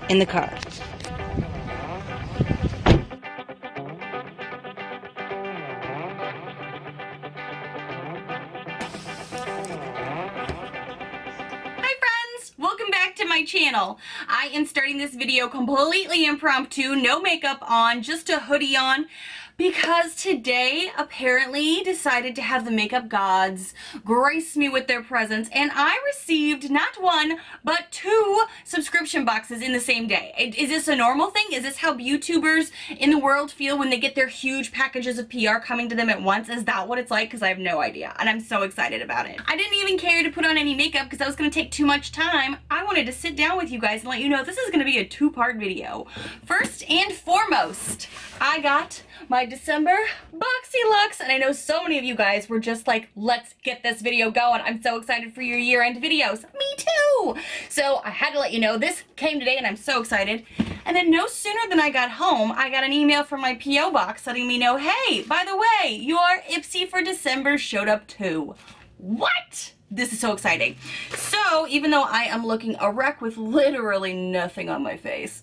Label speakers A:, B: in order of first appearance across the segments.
A: in the car. Welcome back to my channel. I am starting this video completely impromptu, no makeup on, just a hoodie on, because today apparently decided to have the makeup gods grace me with their presence, and I received not one but 2 subscription boxes in the same day. Is this a normal thing? Is this how YouTubers in the world feel when they get their huge packages of PR coming to them at once? Is that what it's like? Because I have no idea, and I'm so excited about it. I didn't even care to put on any makeup because that was going to take too much time. I wanted to sit down with you guys and let you know this is going to be a 2-part video. First and foremost, I got my December Boxyluxe, and I know so many of you guys were just like, let's get this video going. I'm so excited for your year-end videos. Me too! So I had to let you know this came today, and I'm so excited. And then no sooner than I got home, I got an email from my P.O. box letting me know, hey, by the way, your Ipsy for December showed up too. What? This is so exciting. So even though I am looking a wreck with literally nothing on my face,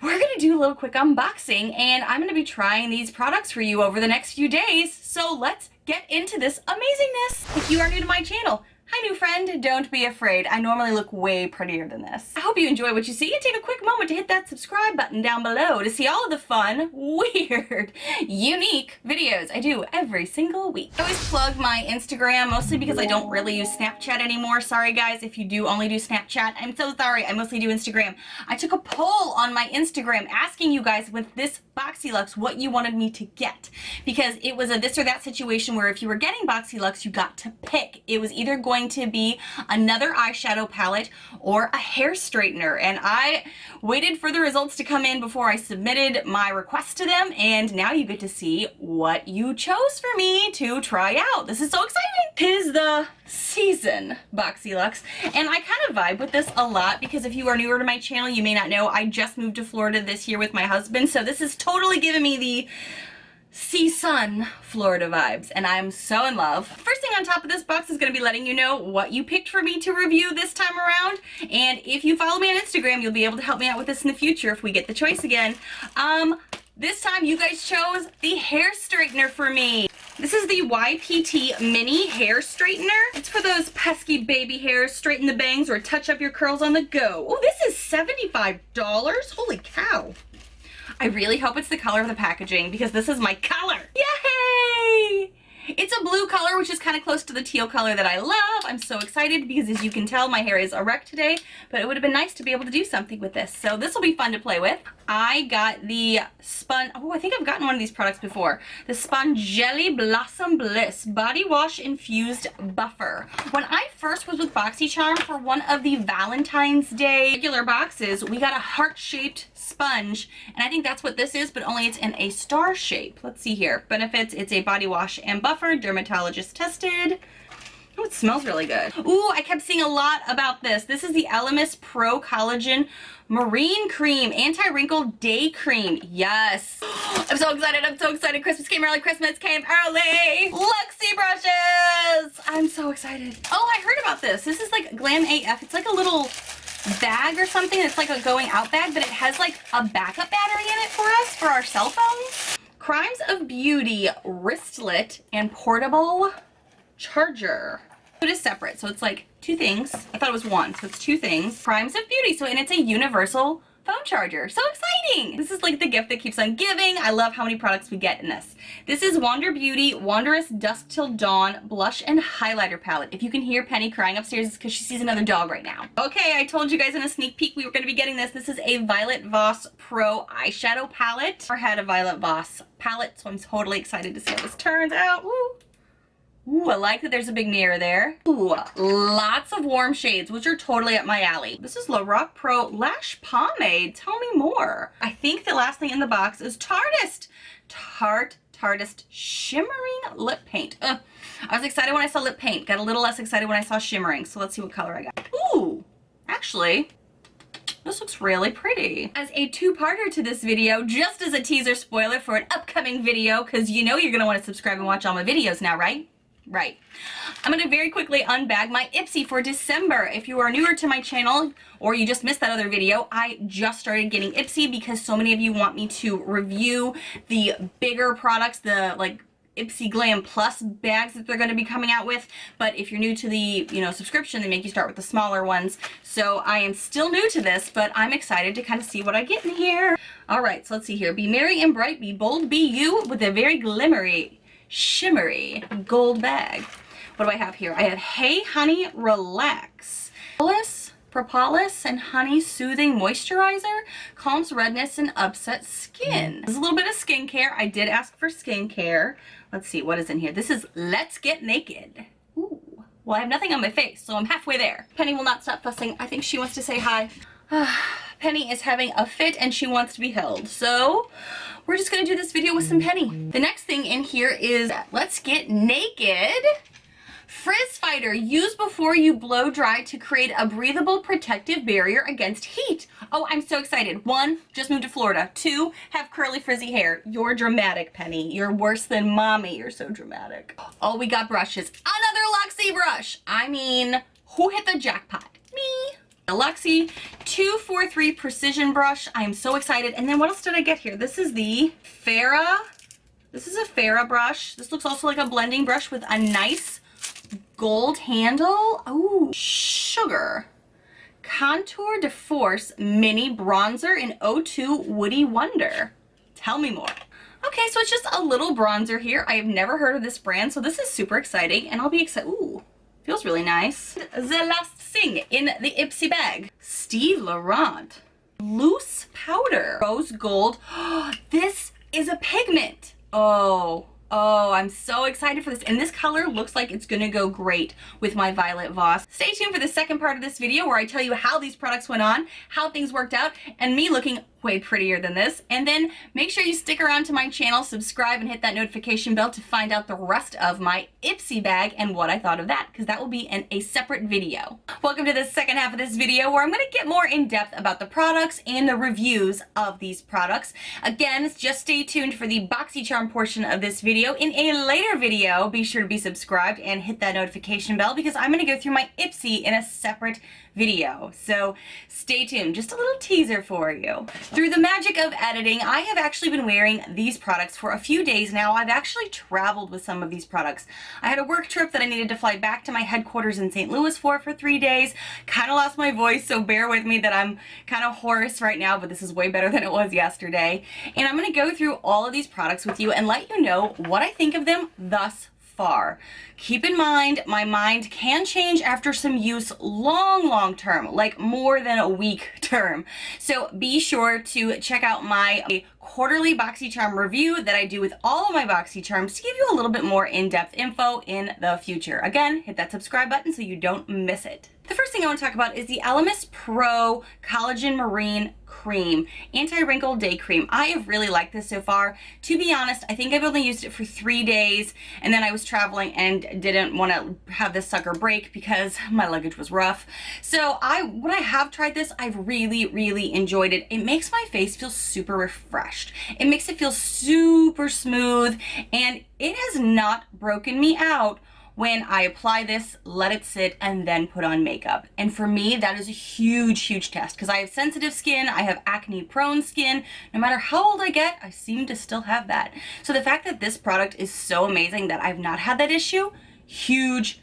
A: we're gonna do a little quick unboxing, and I'm gonna be trying these products for you over the next few days. So let's get into this amazingness. If you are new to my channel, hi new friend, don't be afraid. I normally look way prettier than this. I hope you enjoy what you see, and take a quick moment to hit that subscribe button down below to see all of the fun, weird, unique videos I do every single week. I always plug my Instagram, mostly because I don't really use Snapchat anymore. Sorry guys, if you do only do Snapchat, I'm so sorry. I mostly do Instagram. I took a poll on my Instagram asking you guys with this Boxyluxe what you wanted me to get, because it was a this or that situation where if you were getting Boxyluxe, you got to pick. It was either going to be another eyeshadow palette or a hair straightener, and I waited for the results to come in before I submitted my request to them, and now you get to see what you chose for me to try out. This is so exciting. 'Tis the season, Boxyluxe, and I kind of vibe with this a lot because if you are newer to my channel, you may not know I just moved to Florida this year with my husband, so this is totally giving me the sea-sun Florida vibes, and I'm so in love. First thing on top of this box is going to be letting you know what you picked for me to review this time around, and if you follow me on Instagram, you'll be able to help me out with this in the future if we get the choice again. This time you guys chose the hair straightener for me. This is the YPT Mini Hair Straightener. It's for those pesky baby hairs, straighten the bangs, or touch up your curls on the go. Oh, this is $75. Holy cow. I really hope it's the color of the packaging because this is my color. Yay! It's a blue color, which is kind of close to the teal color that I love. I'm so excited because as you can tell, my hair is a wreck today, but it would have been nice to be able to do something with this. So this will be fun to play with. I got the I think I've gotten one of these products before. The Spongelli Blossom Bliss Body Wash Infused Buffer. When I first was with BoxyCharm for one of the Valentine's Day regular boxes, we got a heart-shaped sponge, and I think that's what this is, but only it's in a star shape. Let's see here. Benefits, it's a body wash and buffer, dermatologist tested. Oh, it smells really good. Ooh, I kept seeing a lot about this. This is the Elemis Pro-Collagen Marine Cream Anti-Wrinkle Day Cream. Yes. I'm so excited. I'm so excited. Christmas came early. Christmas came early. Luxie brushes. I'm so excited. Oh, I heard about this. This is like Glam AF. It's like a little bag or something. It's like a going out bag, but it has like a backup battery in it for us for our cell phones. Crimes of Beauty Wristlet and Portable Charger. It is separate, so it's like 2 things. I thought it was 1, so it's 2 things. Crimes of Beauty, and it's a universal phone charger. So exciting! This is like the gift that keeps on giving. I love how many products we get in this. This is Wander Beauty Wondrous Dusk Till Dawn Blush and Highlighter Palette. If you can hear Penny crying upstairs, it's because she sees another dog right now. Okay, I told you guys in a sneak peek we were going to be getting this. This is a Violet Voss Pro Eyeshadow Palette. I had a Violet Voss palette, so I'm totally excited to see how this turns out. Woo! Ooh, I like that there's a big mirror there. Ooh, lots of warm shades, which are totally up my alley. This is Lorac Pro Lash Pomade. Tell me more. I think the last thing in the box is Tartist. Tartist Shimmering Lip Paint. I was excited when I saw lip paint. Got a little less excited when I saw shimmering. So let's see what color I got. Ooh, actually, this looks really pretty. As a 2-parter to this video, just as a teaser spoiler for an upcoming video, because you know you're going to want to subscribe and watch all my videos now, right? Right. I'm going to very quickly unbag my Ipsy for December. If you are newer to my channel or you just missed that other video, I just started getting Ipsy because so many of you want me to review the bigger products, the like Ipsy Glam Plus bags that they're going to be coming out with. But if you're new to the, subscription, they make you start with the smaller ones. So I am still new to this, but I'm excited to kind of see what I get in here. All right, so let's see here. Be merry and bright, be bold, be you, with a very glimmery, shimmery gold bag. What do I have here? I have Hey Honey Relax. Propolis and honey soothing moisturizer, calms redness and upset skin. This is a little bit of skincare. I did ask for skincare. Let's see what is in here. This is Let's Get Naked. Ooh. Well, I have nothing on my face, so I'm halfway there. Penny will not stop fussing. I think she wants to say hi. Penny is having a fit and she wants to be held. So we're just gonna do this video with some Penny. The next thing in here is Let's Get Naked Frizz Fighter. Use before you blow dry to create a breathable protective barrier against heat. Oh, I'm so excited. 1, just moved to Florida. 2, have curly frizzy hair. You're dramatic, Penny. You're worse than mommy. You're so dramatic. Oh, we got brushes. Another Luxie brush. I mean, who hit the jackpot? Me. The Luxie 243 Precision Brush. I'm so excited. And then what else did I get here? This is the Farrah. This is a Farrah brush. This looks also like a blending brush with a nice gold handle. Oh, Sugar Contour de Force Mini Bronzer in O2 Woody Wonder. Tell me more. Okay, so it's just a little bronzer here. I have never heard of this brand, so this is super exciting, and I'll be excited. Ooh, feels really nice. The last thing in the Ipsy bag. Steve Laurent Loose Powder Rose Gold. This is a pigment. Oh, I'm so excited for this. And this color looks like it's gonna go great with my Violet Voss. Stay tuned for the second part of this video where I tell you how these products went on, how things worked out, and me looking way prettier than this. And then make sure you stick around to my channel, subscribe, and hit that notification bell to find out the rest of my Ipsy bag and what I thought of that, because that will be in a separate video. Welcome to the second half of this video where I'm gonna get more in depth about the products and the reviews of these products. Again, just stay tuned for the BoxyCharm portion of this video. In a later video, be sure to be subscribed and hit that notification bell because I'm gonna go through my Ipsy in a separate video. So stay tuned, just a little teaser for you. Through the magic of editing, I have actually been wearing these products for a few days now. I've actually traveled with some of these products. I had a work trip that I needed to fly back to my headquarters in St. Louis for 3 days. Kind of lost my voice, so bear with me that I'm kind of hoarse right now, but this is way better than it was yesterday. And I'm going to go through all of these products with you and let you know what I think of them thus far. Keep in mind, my mind can change after some use long term, like more than a week term. So be sure to check out my quarterly BoxyCharm review that I do with all of my BoxyCharms to give you a little bit more in-depth info in the future. Again, hit that subscribe button so you don't miss it. The first thing I want to talk about is the Elemis Pro-Collagen Marine Cream, Anti-Wrinkle Day Cream. I have really liked this so far. To be honest, I think I've only used it for 3 days, and then I was traveling and didn't want to have this sucker break because my luggage was rough. So when I have tried this, I've really enjoyed it. It makes my face feel super refreshed. It makes it feel super smooth, and it has not broken me out when I apply this, let it sit, and then put on makeup. And for me, that is a huge test because I have sensitive skin, I have acne-prone skin. No matter how old I get, I seem to still have that. So the fact that this product is so amazing that I've not had that issue, huge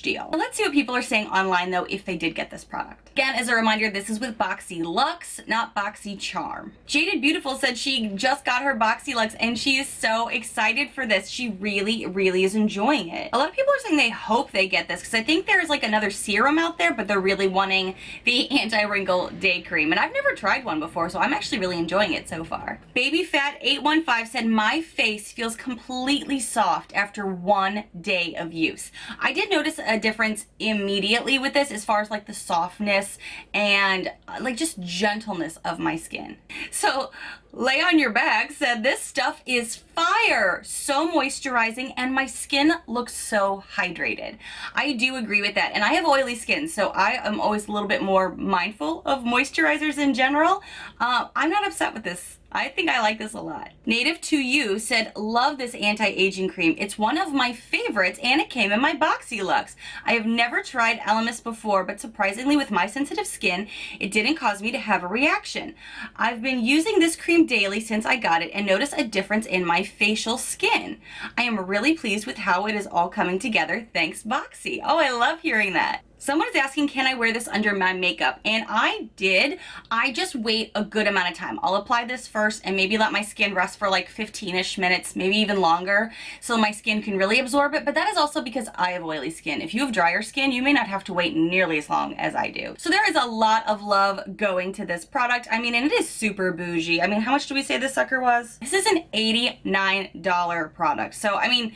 A: deal. Now let's see what people are saying online though if they did get this product. Again, as a reminder, this is with Boxyluxe, not BoxyCharm. Jaded Beautiful said she just got her Boxyluxe and she is so excited for this. She really is enjoying it. A lot of people are saying they hope they get this because I think there's like another serum out there, but they're really wanting the Anti-Wrinkle Day Cream. And I've never tried one before, so I'm actually really enjoying it so far. BabyFat815 said, my face feels completely soft after 1 day of use. I did notice a difference immediately with this as far as like the softness and like just gentleness of my skin. So Lay on Your Bag said, this stuff is fire, so moisturizing, and my skin looks so hydrated. I do agree with that, and I have oily skin, so I am always a little bit more mindful of moisturizers in general. I'm not upset with this I think I like this a lot. Native to You said, love this anti-aging cream. It's one of my favorites and it came in my Boxyluxe. I have never tried Elemis before, but surprisingly with my sensitive skin, it didn't cause me to have a reaction. I've been using this cream daily since I got it and noticed a difference in my facial skin. I am really pleased with how it is all coming together. Thanks, Boxy. Oh, I love hearing that. Someone is asking, can I wear this under my makeup? And I did. I just wait a good amount of time. I'll apply this first and maybe let my skin rest for like 15-ish minutes, maybe even longer, so my skin can really absorb it. But that is also because I have oily skin. If you have drier skin, you may not have to wait nearly as long as I do. So there is a lot of love going to this product. I mean, and it is super bougie. I mean, how much do we say this sucker was? This is an $89 product. So, I mean,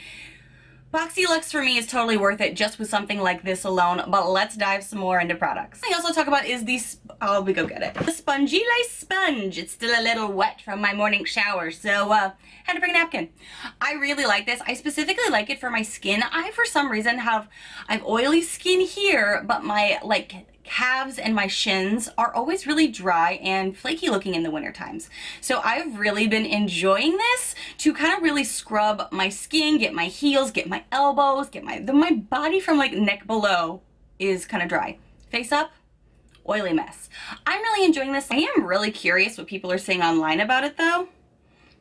A: Boxyluxe for me is totally worth it just with something like this alone, but let's dive some more into products. I also talk about is these, oh, we go get it. The Spongy Lace Sponge. It's still a little wet from my morning shower, so had to bring a napkin. I really like this. I specifically like it for my skin. I, for some reason, I have oily skin here, but my calves and my shins are always really dry and flaky looking in the winter times. So I've really been enjoying this to kind of really scrub my skin, get my heels, get my elbows, get my body from like neck below is kind of dry. Face up, oily mess. I'm really enjoying this. I am really curious what people are saying online about it though,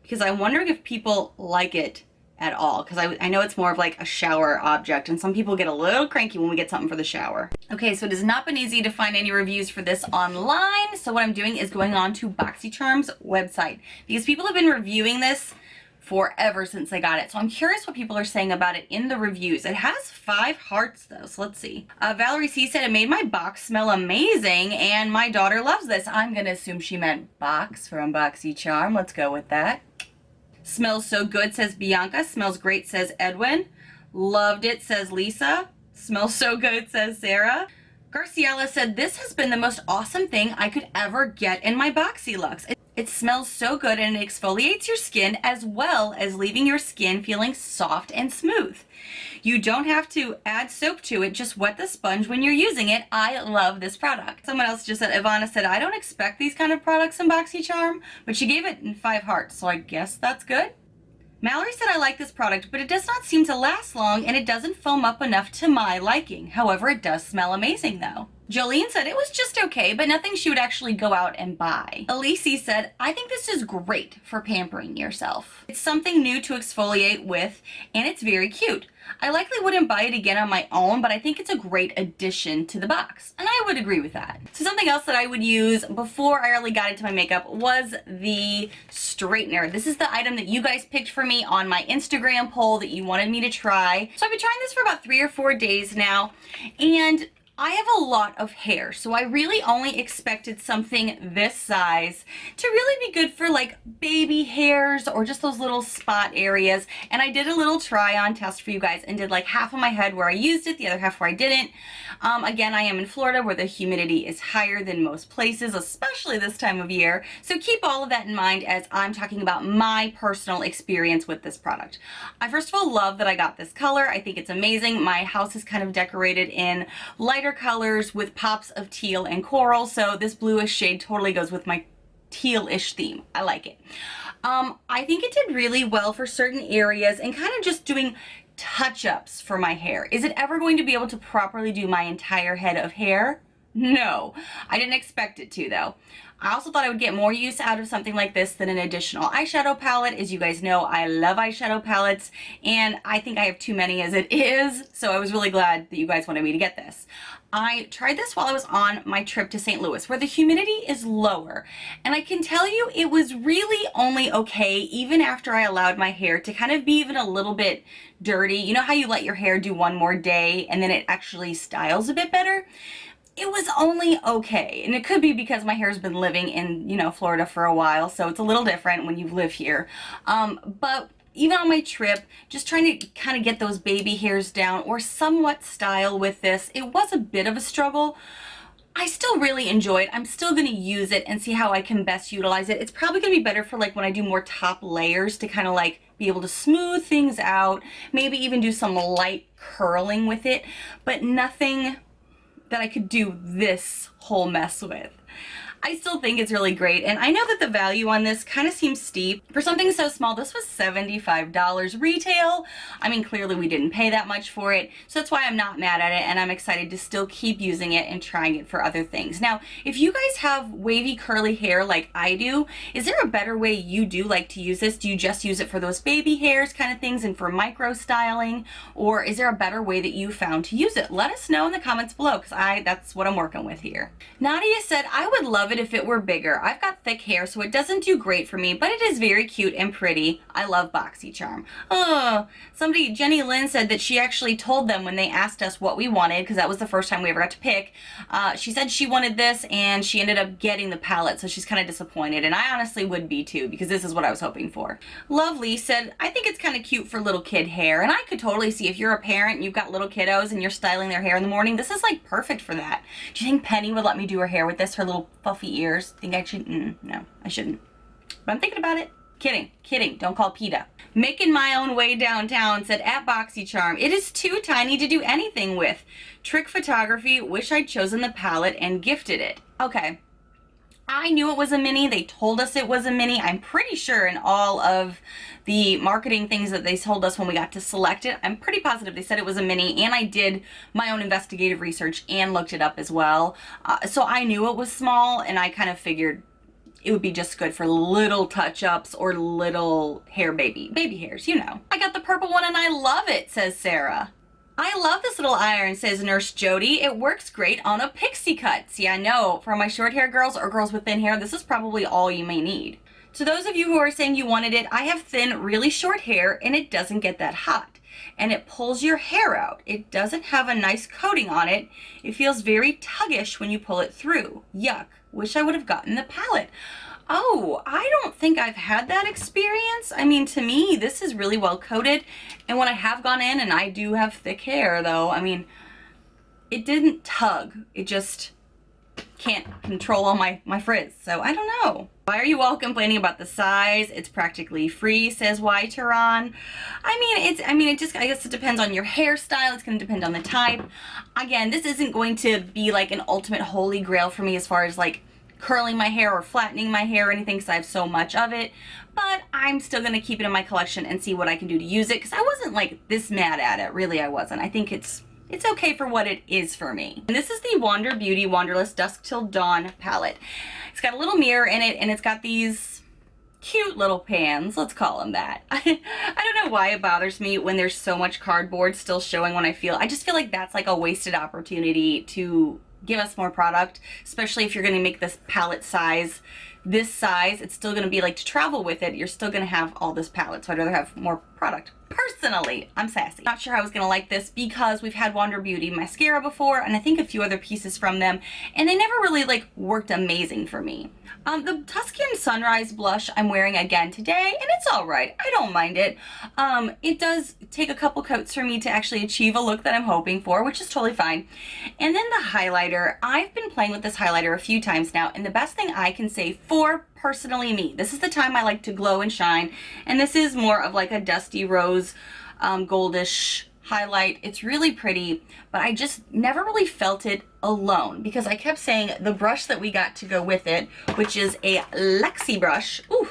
A: because I'm wondering if people like it at all, because I know it's more of like a shower object and some people get a little cranky when we get something for the shower. Okay, so it has not been easy to find any reviews for this online, so what I'm doing is going on to BoxyCharm's website because people have been reviewing this forever since I got it. So I'm curious what people are saying about it in the reviews. It has 5 hearts though, so let's see. Valerie C said it made my box smell amazing and my daughter loves this. I'm gonna assume she meant box from BoxyCharm. Let's go with that. Smells so good, says Bianca. Smells great, says Edwin. Loved it, says Lisa. Smells so good, says Sarah. Garciela said, this has been the most awesome thing I could ever get in my Boxyluxe. It smells so good and it exfoliates your skin as well as leaving your skin feeling soft and smooth. You don't have to add soap to it, just wet the sponge when you're using it. I love this product. Someone else just said, Ivana said, I don't expect these kind of products in BoxyCharm, but she gave it 5 hearts, so I guess that's good. Mallory said, I like this product, but it does not seem to last long and it doesn't foam up enough to my liking. However, it does smell amazing though. Jolene said it was just okay, but nothing she would actually go out and buy. Elise said, I think this is great for pampering yourself. It's something new to exfoliate with, and it's very cute. I likely wouldn't buy it again on my own, but I think it's a great addition to the box, and I would agree with that. So something else that I would use before I really got into my makeup was the straightener. This is the item that you guys picked for me on my Instagram poll that you wanted me to try. So I've been trying this for about 3 or 4 days now, and I have a lot of hair, so I really only expected something this size to really be good for like baby hairs or just those little spot areas. And I did a little try on test for you guys and did like half of my head where I used it, the other half where I didn't. Again, I am in Florida where the humidity is higher than most places, especially this time of year. So keep all of that in mind as I'm talking about my personal experience with this product. I first of all love that I got this color. I think it's amazing. My house is kind of decorated in lighter colors with pops of teal and coral, so this bluish shade totally goes with my teal-ish theme. I like it. I think it did really well for certain areas and kind of just doing touch-ups for my hair. Is it ever going to be able to properly do my entire head of hair? No, I didn't expect it to though. I also thought I would get more use out of something like this than an additional eyeshadow palette. As you guys know, I love eyeshadow palettes and I think I have too many as it is, so I was really glad that you guys wanted me to get this. I tried this while I was on my trip to St. Louis where the humidity is lower, and I can tell you it was really only okay even after I allowed my hair to kind of be even a little bit dirty. You know how you let your hair do one more day and then it actually styles a bit better? It was only okay, and it could be because my hair's been living in, you know, Florida for a while, so it's a little different when you live here. But even on my trip, just trying to kind of get those baby hairs down or somewhat style with this, it was a bit of a struggle. I still really enjoy it. I'm still going to use it and see how I can best utilize it. It's probably going to be better for like when I do more top layers to kind of like be able to smooth things out, maybe even do some light curling with it, but nothing that I could do this whole mess with. I still think it's really great, and I know that the value on this kind of seems steep. For something so small, this was $75 retail. I mean, clearly we didn't pay that much for it, so that's why I'm not mad at it, and I'm excited to still keep using it and trying it for other things. Now, if you guys have wavy curly hair like I do, is there a better way you do like to use this? Do you just use it for those baby hairs kind of things and for micro styling, or is there a better way that you found to use it? Let us know in the comments below, because that's what I'm working with here. Nadia said, I would love it if it were bigger. I've got thick hair, so it doesn't do great for me, but it is very cute and pretty. I love BoxyCharm. Oh, somebody, Jenny Lynn, said that she actually told them when they asked us what we wanted, because that was the first time we ever got to pick. She said she wanted this, and she ended up getting the palette, so she's kind of disappointed, and I honestly would be too, because this is what I was hoping for. Lovely said, I think it's kind of cute for little kid hair, and I could totally see if you're a parent and you've got little kiddos and you're styling their hair in the morning, this is like perfect for that. Do you think Penny would let me do her hair with this, her little puffy ears? Think I should? No, I shouldn't. But I'm thinking about it. Kidding, don't call PETA. Making my own way downtown said, at BoxyCharm, it is too tiny to do anything with. Trick photography, wish I'd chosen the palette and gifted it. Okay. I knew it was a mini. They told us it was a mini. I'm pretty sure in all of the marketing things that they told us when we got to select it, I'm pretty positive they said it was a mini, and I did my own investigative research and looked it up as well. So I knew it was small, and I kind of figured it would be just good for little touch-ups or little hair baby hairs, you know. I got the purple one and I love it, says Sarah. I love this little iron, says Nurse Jody. It works great on a pixie cut. See, I know for my short hair girls or girls with thin hair, this is probably all you may need. To those of you who are saying you wanted it, I have thin, really short hair and it doesn't get that hot. And it pulls your hair out. It doesn't have a nice coating on it. It feels very tuggish when you pull it through. Yuck. Wish I would have gotten the palette. Oh, I don't think I've had that experience. I mean, to me, this is really well coated. And when I have gone in, and I do have thick hair though, I mean, it didn't tug. It just can't control all my frizz. So I don't know. Why are you all complaining about the size? It's practically free, says Y Tehran. I guess it depends on your hairstyle. It's going to depend on the type. Again, this isn't going to be like an ultimate holy grail for me as far as like curling my hair or flattening my hair or anything, because I have so much of it. But I'm still going to keep it in my collection and see what I can do to use it, because I wasn't like this mad at it. Really, I wasn't. I think it's okay for what it is for me. And this is the Wander Beauty Wanderlust Dusk Till Dawn palette. It's got a little mirror in it, and it's got these cute little pans, let's call them that. I don't know why it bothers me when there's so much cardboard still showing when I just feel like that's like a wasted opportunity to give us more product, especially if you're going to make this palette size this size. It's still going to be like, to travel with it, you're still going to have all this palette, so I'd rather have more product. Personally, I'm sassy. Not sure I was going to like this because we've had Wander Beauty mascara before, and I think a few other pieces from them, and they never really like worked amazing for me. The Tuscan Sunrise blush I'm wearing again today, and it's all right. I don't mind it. It does take a couple coats for me to actually achieve a look that I'm hoping for, which is totally fine. And then the highlighter. I've been playing with this highlighter a few times now, and the best thing I can say for personally me, this is the time I like to glow and shine, and this is more of like a dusty rose goldish highlight. It's really pretty, but I just never really felt it alone, because I kept saying the brush that we got to go with it, which is a Lexi brush, ooh,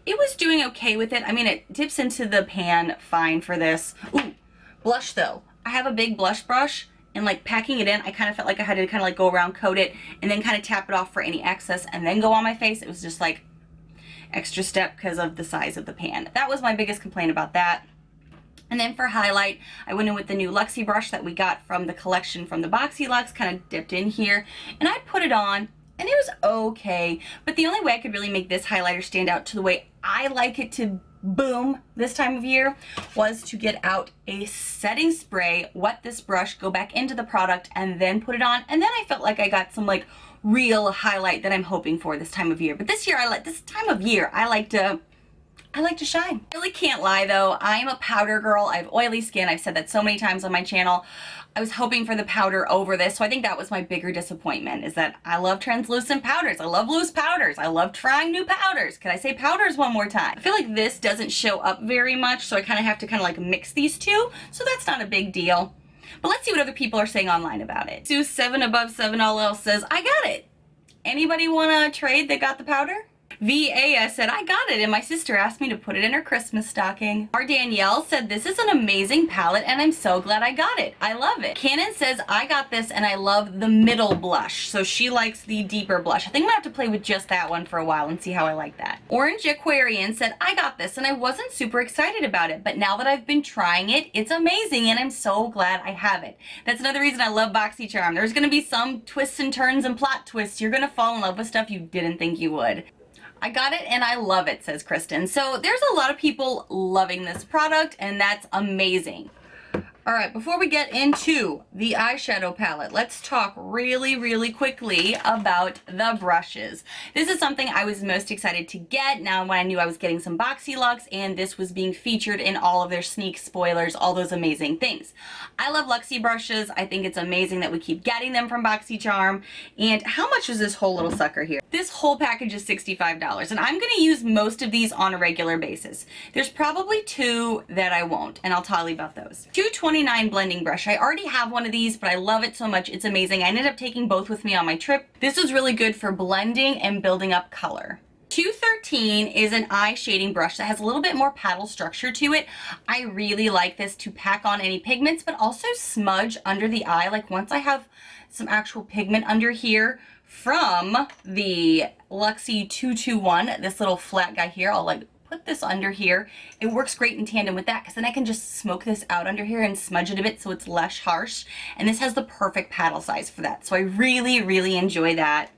A: it was doing okay with it. I mean, it dips into the pan fine for this. Ooh, blush though. I have a big blush brush, and like packing it in, I kind of felt like I had to kind of like go around, coat it, and then kind of tap it off for any excess, and then go on my face. It was just like extra step because of the size of the pan. That was my biggest complaint about that. And then for highlight, I went in with the new Luxie brush that we got from the collection from the Boxyluxe, kind of dipped in here, and I put it on, and it was okay. But the only way I could really make this highlighter stand out to the way I like it to boom this time of year was to get out a setting spray, wet this brush, go back into the product, and then put it on. And then I felt like I got some like real highlight that I'm hoping for this time of year. But this time of year, I like to shine. I really can't lie though, I'm a powder girl. I have oily skin. I've said that so many times on my channel. I was hoping for the powder over this, so I think that was my bigger disappointment, is that I love translucent powders. I love loose powders. I love trying new powders. Can I say powders one more time? I feel like this doesn't show up very much, so I kind of have to like mix these two, so that's not a big deal. But let's see what other people are saying online about it. Sue 7 above 7 all else says, I got it. Anybody want to trade that got the powder? VAS said, I got it and my sister asked me to put it in her Christmas stocking. Our Danielle said, this is an amazing palette and I'm so glad I got it. I love it. Cannon says, I got this and I love the middle blush. So she likes the deeper blush. I think I'm gonna have to play with just that one for a while and see how I like that. Orange Aquarian said, I got this and I wasn't super excited about it, but now that I've been trying it, it's amazing and I'm so glad I have it. That's another reason I love BoxyCharm. There's gonna be some twists and turns and plot twists. You're gonna fall in love with stuff you didn't think you would. I got it and I love it, says Kristen. So there's a lot of people loving this product and that's amazing. All right, before we get into the eyeshadow palette, let's talk really quickly about the brushes. This is something I was most excited to get now when I knew I was getting some Boxyluxe and this was being featured in all of their sneak spoilers, all those amazing things. I love Luxie brushes. I think it's amazing that we keep getting them from BoxyCharm. And how much is this whole little sucker here? This whole package is $65 and I'm gonna use most of these on a regular basis. There's probably two that I won't, and I'll tell you about those. $2.29 blending brush. I already have one of these, but I love it so much. It's amazing. I ended up taking both with me on my trip. This is really good for blending and building up color. $2.13 is an eye shading brush that has a little bit more paddle structure to it. I really like this to pack on any pigments, but also smudge under the eye. Like once I have some actual pigment under here from the Luxie 221, this little flat guy here, I'll like put this under here. It works great in tandem with that because then I can just smoke this out under here and smudge it a bit so it's less harsh. And this has the perfect paddle size for that. So I really enjoy that.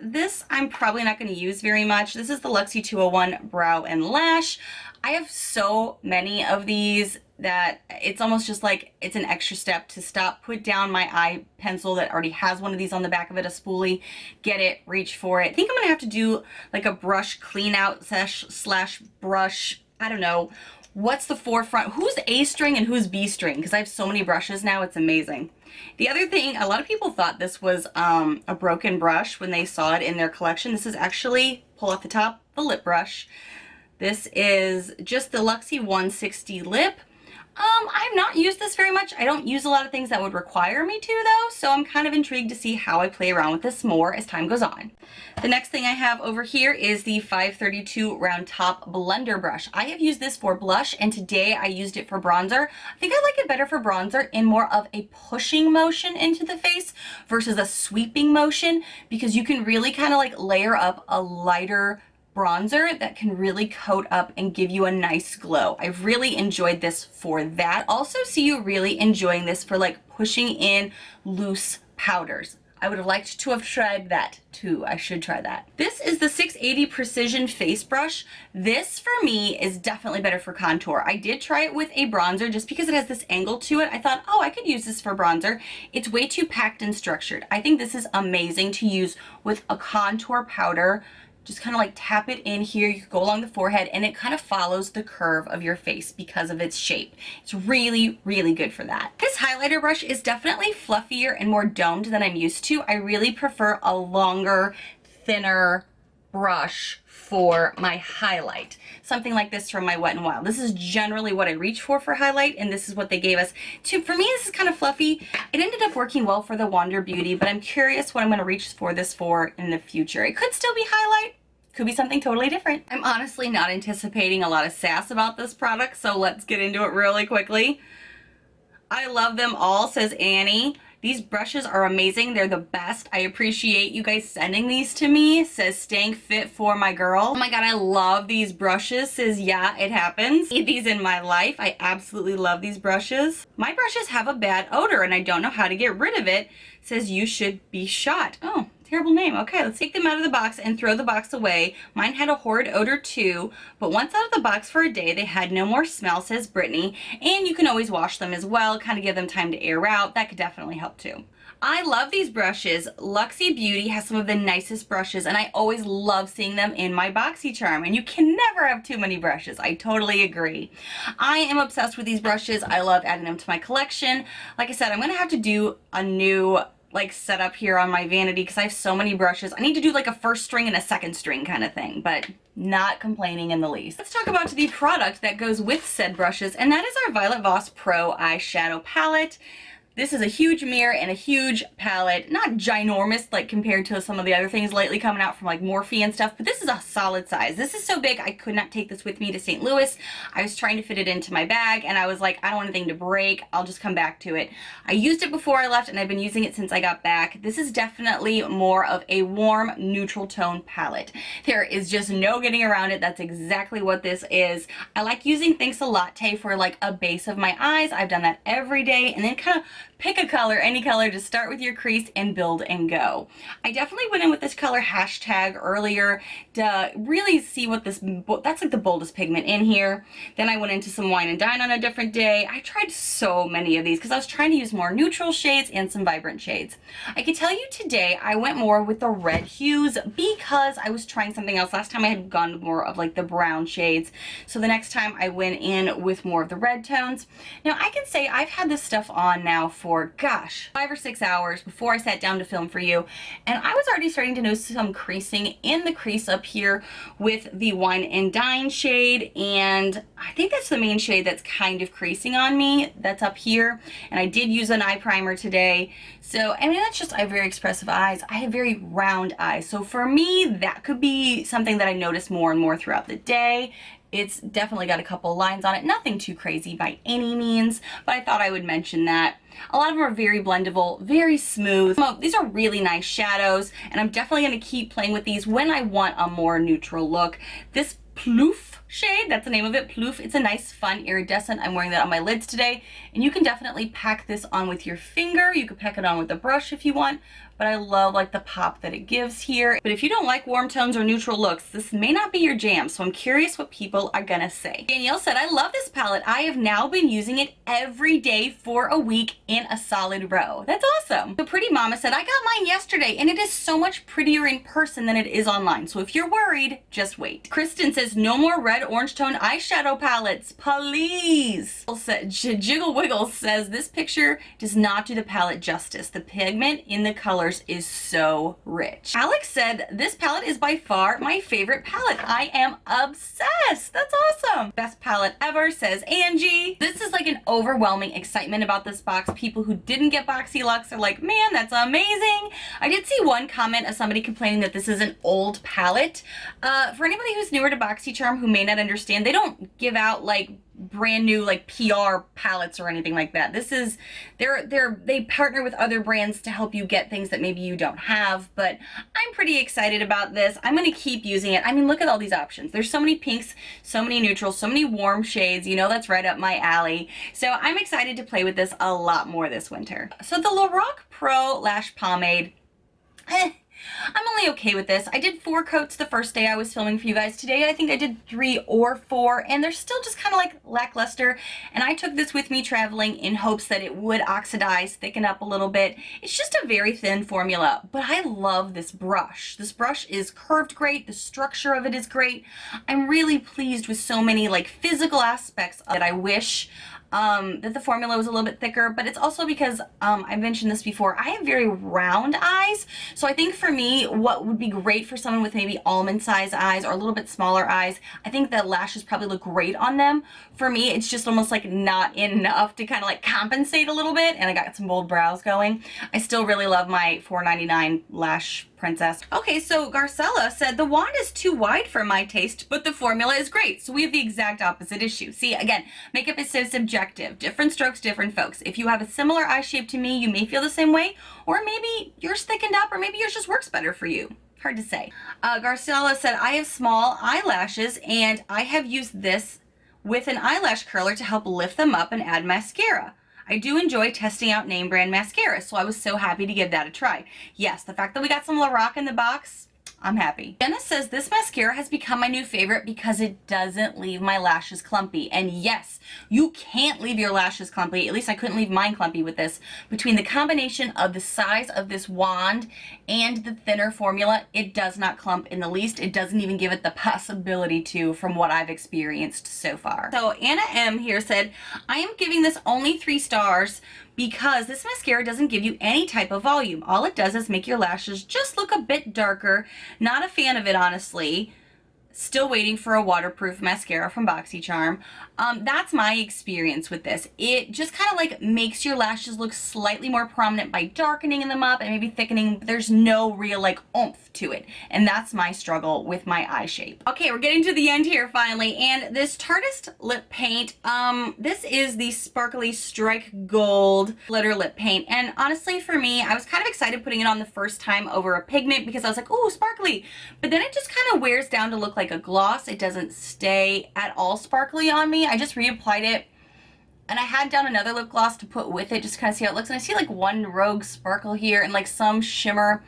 A: This I'm probably not going to use very much. This is the Luxie 201 Brow and Lash. I have so many of these that it's almost just like it's an extra step to stop, put down my eye pencil that already has one of these on the back of it, a spoolie, get it, reach for it. I think I'm gonna have to do like a brush clean out slash brush, I don't know, what's the forefront, who's A string and who's B string, because I have so many brushes now, it's amazing. The other thing, a lot of people thought this was a broken brush when they saw it in their collection. This is actually, pull off the top, the lip brush. This is just the Luxie 160 lip. I've not used this very much. I don't use a lot of things that would require me to though, so I'm kind of intrigued to see how I play around with this more as time goes on. The next thing I have over here is the 532 Round Top Blender Brush. I have used this for blush and today I used it for bronzer. I think I like it better for bronzer in more of a pushing motion into the face versus a sweeping motion because you can really kind of like layer up a lighter bronzer that can really coat up and give you a nice glow. I've really enjoyed this for that. Also see you really enjoying this for like pushing in loose powders. I would have liked to have tried that too. I should try that. This is the 680 Precision Face Brush. This for me is definitely better for contour. I did try it with a bronzer just because it has this angle to it. I thought, oh, I could use this for bronzer. It's way too packed and structured. I think this is amazing to use with a contour powder. Just kind of like tap it in here. You can go along the forehead and it kind of follows the curve of your face because of its shape. It's really good for that. This highlighter brush is definitely fluffier and more domed than I'm used to. I really prefer a longer, thinner brush for my highlight. Something like this from my Wet n Wild. This is generally what I reach for highlight, and this is what they gave us. For me, this is kind of fluffy. It ended up working well for the Wander Beauty, but I'm curious what I'm going to reach for this for in the future. It could still be highlight. Could be something totally different. I'm honestly not anticipating a lot of sass about this product, so let's get into it really quickly. I love them all, says Annie. These brushes are amazing. They're the best. I appreciate you guys sending these to me, says Stank Fit for my girl. Oh my god, I love these brushes, says yeah, it happens. Need these in my life. I absolutely love these brushes. My brushes have a bad odor and I don't know how to get rid of it, says you should be shot. Oh. Terrible name. Okay, let's take them out of the box and throw the box away. Mine had a horrid odor too, but once out of the box for a day, they had no more smell, says Brittany. And you can always wash them as well, kind of give them time to air out. That could definitely help too. I love these brushes. Luxie Beauty has some of the nicest brushes and I always love seeing them in my BoxyCharm, and you can never have too many brushes. I totally agree. I am obsessed with these brushes. I love adding them to my collection. Like I said, I'm gonna have to do a new like setup here on my vanity because I have so many brushes. I need to do like a first string and a second string kind of thing, but not complaining in the least. Let's talk about the product that goes with said brushes, and that is our Violet Voss Pro Eyeshadow Palette. This is a huge mirror and a huge palette. Not ginormous like compared to some of the other things lately coming out from like Morphe and stuff, but this is a solid size. This is so big I could not take this with me to St. Louis. I was trying to fit it into my bag and I was like, I don't want anything to break. I'll just come back to it. I used it before I left and I've been using it since I got back. This is definitely more of a warm neutral tone palette. There is just no getting around it. That's exactly what this is. I like using Thanks a Latte for like a base of my eyes. I've done that every day, and then kind of pick a color, any color, to start with your crease and build and go. I definitely went in with this color hashtag earlier to really see what this, that's like the boldest pigment in here. Then I went into some Wine and Dine on a different day. I tried so many of these because I was trying to use more neutral shades and some vibrant shades. I can tell you today I went more with the red hues because I was trying something else. Last time I had gone more of like the brown shades. So the next time I went in with more of the red tones. Now I can say I've had this stuff on now for, gosh, 5 or 6 hours before I sat down to film for you, and I was already starting to notice some creasing in the crease up here with the Wine and Dine shade, and I think that's the main shade that's kind of creasing on me. That's up here, and I did use an eye primer today. So, I mean, that's just, I have very expressive eyes. I have very round eyes. So for me, that could be something that I notice more and more throughout the day. It's definitely got a couple lines on it. Nothing too crazy by any means, but I thought I would mention that. A lot of them are very blendable, very smooth. These are really nice shadows, and I'm definitely going to keep playing with these when I want a more neutral look. This Plouf shade, that's the name of it, Plouf. It's a nice, fun, iridescent. I'm wearing that on my lids today, and you can definitely pack this on with your finger. You could pack it on with a brush if you want, but I love like the pop that it gives here. But if you don't like warm tones or neutral looks, this may not be your jam, so I'm curious what people are gonna say. Danielle said, I love this palette. I have now been using it every day for a week in a solid row. That's awesome. The Pretty Mama said, I got mine yesterday, and it is so much prettier in person than it is online, so if you're worried, just wait. Kristen says, no more red orange tone eyeshadow palettes, please. Jiggle Wiggle says, this picture does not do the palette justice. The pigment in the colors is so rich. Alex said, this palette is by far my favorite palette. I am obsessed. That's awesome. Best palette ever, says Angie. This is like an overwhelming excitement about this box. People who didn't get Boxyluxe are like, man, that's amazing. I did see one comment of somebody complaining that this is an old palette. For anybody who's newer to BoxyCharm who may not understand, they don't give out like brand new like PR palettes or anything like that. This is, they partner with other brands to help you get things that maybe you don't have, but I'm pretty excited about this. I'm going to keep using it. I mean, look at all these options. There's so many pinks, so many neutrals, so many warm shades. You know, that's right up my alley. So I'm excited to play with this a lot more this winter. So the Lorac Pro Lash Pomade, I'm only okay with this. I did 4 coats the first day I was filming for you guys. Today I think I did 3 or 4, and they're still just kind of like lackluster. And I took this with me traveling in hopes that it would oxidize, thicken up a little bit. It's just a very thin formula, but I love this brush. This brush is curved great. The structure of it is great. I'm really pleased with so many like physical aspects that I wish that the formula was a little bit thicker, but it's also because I mentioned this before, I have very round eyes. So I think for me, what would be great for someone with maybe almond size eyes or a little bit smaller eyes, I think that lashes probably look great on them. For me, it's just almost like not enough to kind of like compensate a little bit, and I got some bold brows going. I still really love my $4.99 lash princess. Okay, so Garcella said, the wand is too wide for my taste, but the formula is great. So we have the exact opposite issue. See, again, makeup is so subjective. Different strokes, different folks. If you have a similar eye shape to me, you may feel the same way, or maybe yours thickened up, or maybe yours just works better for you. Hard to say. Garcella said, I have small eyelashes, and I have used this with an eyelash curler to help lift them up and add mascara. I do enjoy testing out name brand mascara, so I was so happy to give that a try. Yes, the fact that we got some Lorac in the box, I'm happy. Jenna says, this mascara has become my new favorite because it doesn't leave my lashes clumpy. And yes, you can't leave your lashes clumpy. At least I couldn't leave mine clumpy with this. Between the combination of the size of this wand and the thinner formula, it does not clump in the least. It doesn't even give it the possibility to, from what I've experienced so far. So Anna M here said, I am giving this only 3 stars because this mascara doesn't give you any type of volume. All it does is make your lashes just look a bit darker. Not a fan of it, honestly. Still waiting for a waterproof mascara from BoxyCharm. That's my experience with this. It just kind of like makes your lashes look slightly more prominent by darkening them up and maybe thickening, but there's no real like oomph to it. And that's my struggle with my eye shape. Okay, we're getting to the end here finally. And this Tartist lip paint, this is the Sparkly Strike Gold glitter lip paint. And honestly for me, I was kind of excited putting it on the first time over a pigment because I was like, oh, sparkly. But then it just kind of wears down to look like a gloss. It doesn't stay at all sparkly on me. I just reapplied it and I had down another lip gloss to put with it just to kind of see how it looks. And I see like one rogue sparkle here and like some shimmer.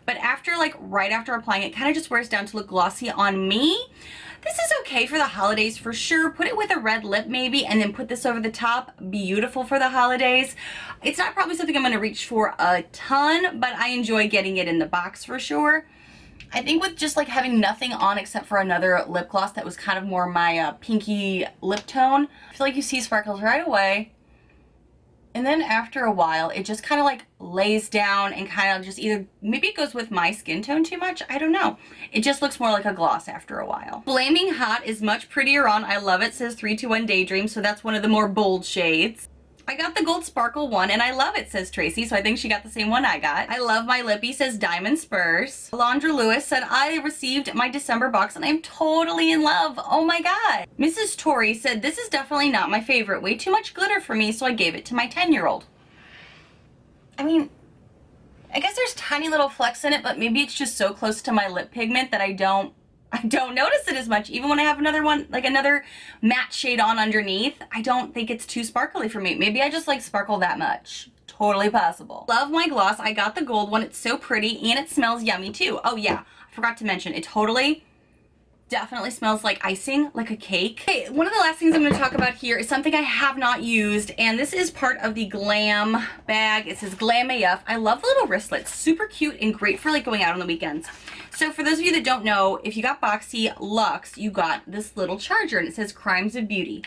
A: But after like right after applying it, kind of just wears down to look glossy on me. This is okay for the holidays for sure. Put it with a red lip maybe and then put this over the top. Beautiful for the holidays. It's not probably something I'm going to reach for a ton, but I enjoy getting it in the box for sure. I think with just like having nothing on except for another lip gloss that was kind of more my pinky lip tone, I feel like you see sparkles right away. And then after a while, it just kind of like lays down and kind of just either, maybe it goes with my skin tone too much. I don't know. It just looks more like a gloss after a while. Flaming Hot is much prettier on. I love it. It says 321 Daydream. So that's one of the more bold shades. I got the Gold Sparkle one and I love it, says Tracy, so I think she got the same one I got. I love my lippy, says Diamond Spurs. Alondra Lewis said, I received my December box and I'm totally in love. Oh my god. Mrs. Tori said, this is definitely not my favorite. Way too much glitter for me, so I gave it to my 10-year-old. I mean, I guess there's tiny little flecks in it, but maybe it's just so close to my lip pigment that I don't notice it as much. Even when I have another one, like another matte shade on underneath, I don't think it's too sparkly for me. Maybe I just like sparkle that much. Totally possible. Love my gloss. I got the gold one. It's so pretty and it smells yummy too. Oh yeah, I forgot to mention, it totally definitely smells like icing, like a cake. Okay, one of the last things I'm going to talk about here is something I have not used, and this is part of the Glam bag. It says Glam AF. I love the little wristlets. Super cute and great for like going out on the weekends. So for those of you that don't know, if you got Boxyluxe, you got this little charger and it says Crimes of Beauty.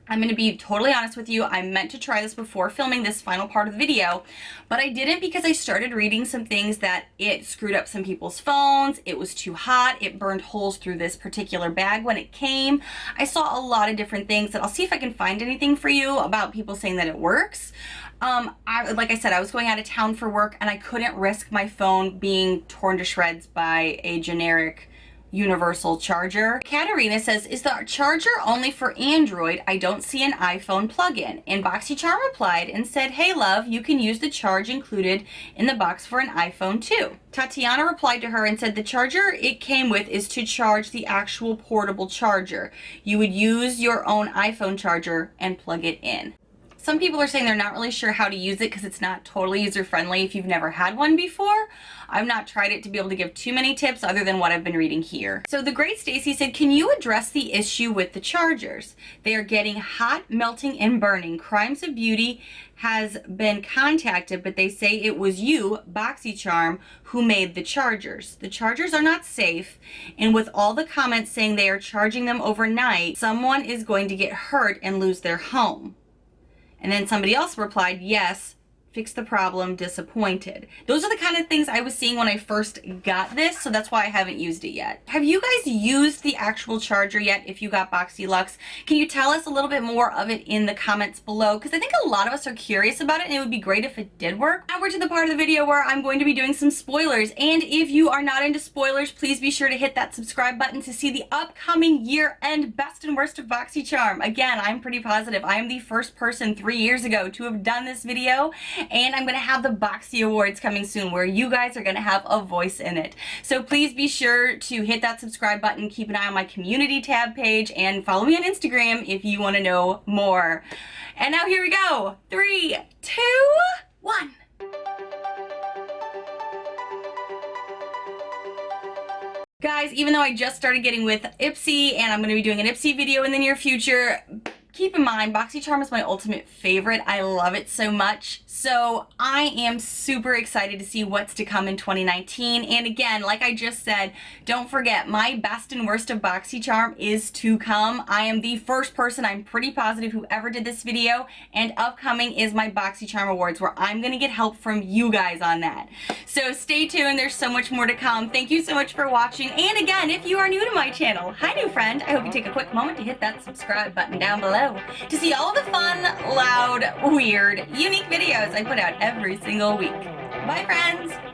A: I'm going to be totally honest with you. I meant to try this before filming this final part of the video, but I didn't because I started reading some things that it screwed up some people's phones. It was too hot. It burned holes through this particular bag when it came. I saw a lot of different things that I'll see if I can find anything for you about people saying that it works. Like I said, I was going out of town for work and I couldn't risk my phone being torn to shreds by a generic universal charger. Katarina says, is the charger only for Android? I don't see an iPhone plug-in. And BoxyCharm replied and said, hey love, you can use the charge included in the box for an iPhone too. Tatiana replied to her and said the charger it came with is to charge the actual portable charger. You would use your own iPhone charger and plug it in. Some people are saying they're not really sure how to use it because it's not totally user-friendly if you've never had one before. I've not tried it to be able to give too many tips other than what I've been reading here. So the Great Stacy said, can you address the issue with the chargers? They are getting hot, melting, and burning. Crimes of Beauty has been contacted, but they say it was you, BoxyCharm, who made the chargers. The chargers are not safe, and with all the comments saying they are charging them overnight, someone is going to get hurt and lose their home. And then somebody else replied, yes, fix the problem, disappointed. Those are the kind of things I was seeing when I first got this, so that's why I haven't used it yet. Have you guys used the actual charger yet if you got Boxyluxe? Can you tell us a little bit more of it in the comments below? Because I think a lot of us are curious about it and it would be great if it did work. Now we're to the part of the video where I'm going to be doing some spoilers, and if you are not into spoilers, please be sure to hit that subscribe button to see the upcoming year-end best and worst of BoxyCharm. Again, I'm pretty positive I am the first person 3 years ago to have done this video, and I'm going to have the Boxy Awards coming soon where you guys are going to have a voice in it. So please be sure to hit that subscribe button, keep an eye on my community tab page, and follow me on Instagram if you want to know more. And now here we go. 3, 2, 1. Guys, even though I just started getting with Ipsy and I'm going to be doing an Ipsy video in the near future, keep in mind, BoxyCharm is my ultimate favorite. I love it so much. So I am super excited to see what's to come in 2019. And again, like I just said, don't forget, my best and worst of BoxyCharm is to come. I am the first person, I'm pretty positive, who ever did this video, and upcoming is my BoxyCharm Awards, where I'm gonna get help from you guys on that. So stay tuned, there's so much more to come. Thank you so much for watching. And again, if you are new to my channel, hi new friend, I hope you take a quick moment to hit that subscribe button down below to see all the fun, loud, weird, unique videos I put out every single week. Bye friends!